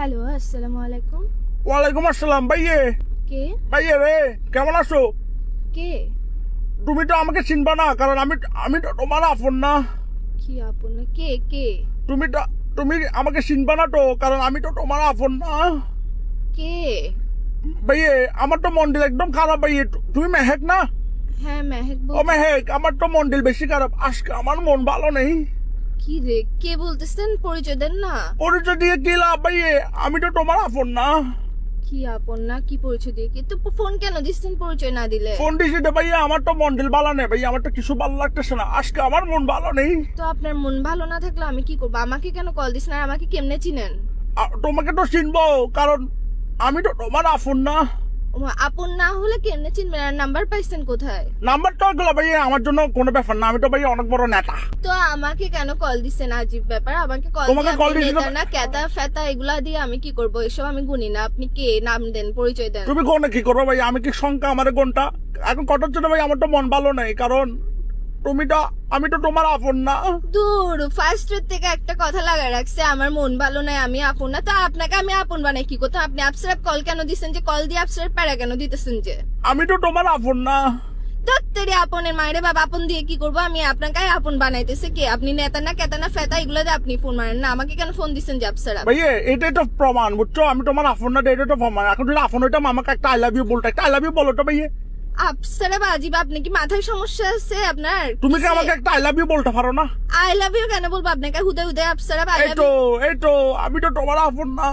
Hello, আসসালামু আলাইকুম। ওয়ালাইকুম আসসালাম। ভাইয়ে কে? ভাইয়ে রে, কেমন আছো? কে? তুমি তো আমাকে চিনবা না, কারণ আমি আমি তো তোমার আপন না। কি আপন না? কে কে? তুমি আমাকে চিনবা না তো, কারণ আমি তো তোমার আপন না। কে? ভাইয়ে আমার তো মন্ডল একদম খারাপ। ভাইয়ে তুমি মেহেক না? হ্যাঁ, মেহেক ও বল। মেহেক, আমার তো মন্ডল বেশি খারাপ। আজকে আমার মন ভালো নেই। কি রে, কে বলতেছেন? পরিচয় দেন না। পরিচয় দিয়ে কি লাভ ভাইয়ে? আমি তো তোমার আপন না। কি আপন না? কি পরিচয় দিয়ে? কি তো ফোন কেন দিচ্ছেন পরিচয় না দিলে? ফোন দিছি তো ভাইয়া, আমার তো মন্ডল ভালো নেই ভাইয়া, আমার তো কিছু ভালো লাগতেছে না। আজকে আমার মন ভালো নেই। তো আপনার মন ভালো না থাকলে আমি কি করবো? আমাকে কেন কল দিচ্ছেন আর আমাকে কেমনে চিনেন? তোমাকে তো চিনবো, কারণ আমি তো তোমার আপন না। আপন না হলে কেমনে চিনবেন? আর নাম্বার পাইছেন কোথায়? নাম্বার তো এগুলো ভাইয়া আমার জন্য কোনো ব্যাপার না। আমি তো ভাইয়া অনেক বড় নেতা। তো আমাকে কেন কল দিচ্ছেন? আজীব ব্যাপার। আমাকে কল তোমাকে দিয়ে call আপনি দিয়েছিল- নেতা না ক্যাতা ফেতা এগুলা দিয়ে আমি কি করবো? এসব আমি গুনি না। আপনি কে? নাম দেন, পরিচয় দেন। তুমি কোনে কি করবো ভাইয়া? আমি কি সংখ্যা আমার কোনটা এখন কটার জন্য ভাই? আমার তো মন ভালো নেই, কারণ আমি তো তোমার আপন না। দূর, ফার্স্ট থেকে একটা কথা লাগায় রাখছে, আমার মন ভালো নাই, আমি আপন না। তো আপনাকে আমি আপন বানাই কি করতে? আপনি আপসারাপ কল কেন দিচ্ছেন? যে কল দিয়ে আপসারাপ প্যারা কেন দিতেছেন? যে আমি তো তোমার আপন না। দত্তরে আপনের মায়েরে বাবা, আপন দিয়ে কি করবো? আমি আপনাকে আপন বানাইতেছে কে? আপনি নেতা না কেতা না ফেতা এগুলো দিয়ে আপনি ফোন মারেন না। আমাকে কেন ফোন দিচ্ছেন যে আপসারাপ? ভাইয়া এটাই তো প্রমাণ, বুঝছো? আমি তোমার আপন না, এটাই তো প্রমাণ। এখন যদি আপন হইতাম আমাকে একটা আই লাভ ইউ বলতো, একটা আই লাভ ইউ বলো তো ভাইয়া। আপসারাপ আজিব, আপনি কি মাথায় সমস্যা আছে আপনার? তুমি কি আমাকে একটা আই লাভ ইউ বলতে পারো না? আই লাভ ইউ কেন বলবো আপনাকে? হুদে হুদে আপসারাপ আই লাভ এই তো আমি তো তোমার আপন না।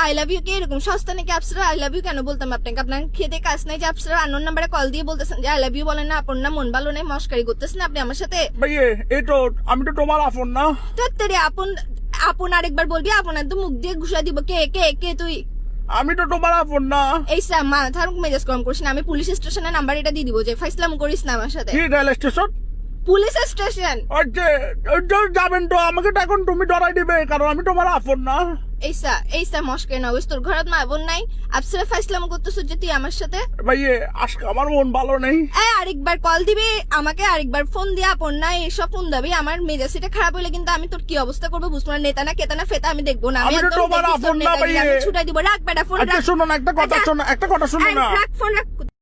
আই লাভ ইউ কে এরকম সস্তা নাকি? আপসারা আই লাভ ইউ কেন বলতাম আপনাকে? আপনার খেতে কাজ নাই যে আপসারা আননোন নাম্বারে কল দিয়ে বলতেছেন যে আই লাভ ইউ বলেন না? আপন না, মন ভালো নেই, মস্কারি করতেছেন আপনি আমার সাথে। ভাইয়া এই তো আমি তো তোমার আপন না। তোর আপন আপন আরেকবার বলবি, আপন একদম মুখ দিয়ে ঘুষা দিব। কে কে কে তুই? আমি তো তোমার আপন না। এই মাথার মেজাজ কম করিস না। আমি পুলিশ স্টেশনের নাম্বার এটা দিয়ে দিব, যে ফাইসলাম করিস না আমার সাথে। কি রেল স্টেশন? Police station. যাবেন তো, আমাকে তো এখন তুমি ডরাই দিবে, কারণ আমি তোমার আপন না। এইসা মস্কারি না বস। তোর ঘরত মা বোন নাই? আপসারা ফাইসলাম করতেছ যে তুই আমার সাথে? ভাইয়ে আজকে আমার মন ভালো নেই। আরেকবার কল দিবি আমাকে, আরেকবার ফোন দিয়ে আপন না এসব ফোন দিবি, আমার মেজাজটা খারাপ হলে কিন্তু আমি তোর কি অবস্থা করবো বুঝবো না। নেতা না কেতা না ফেতা আমি দেখবো না। আমি তো একদম তোমার দেখিস তোর আপন না নেতাগিরি, ভাইয়ে। আমি ছুটাই দিব। রাখ বেটা ফোন, আচ্ছা রাখ। শোনো না, একটা কথা শোনো না। রাখ ফোন, রাখ।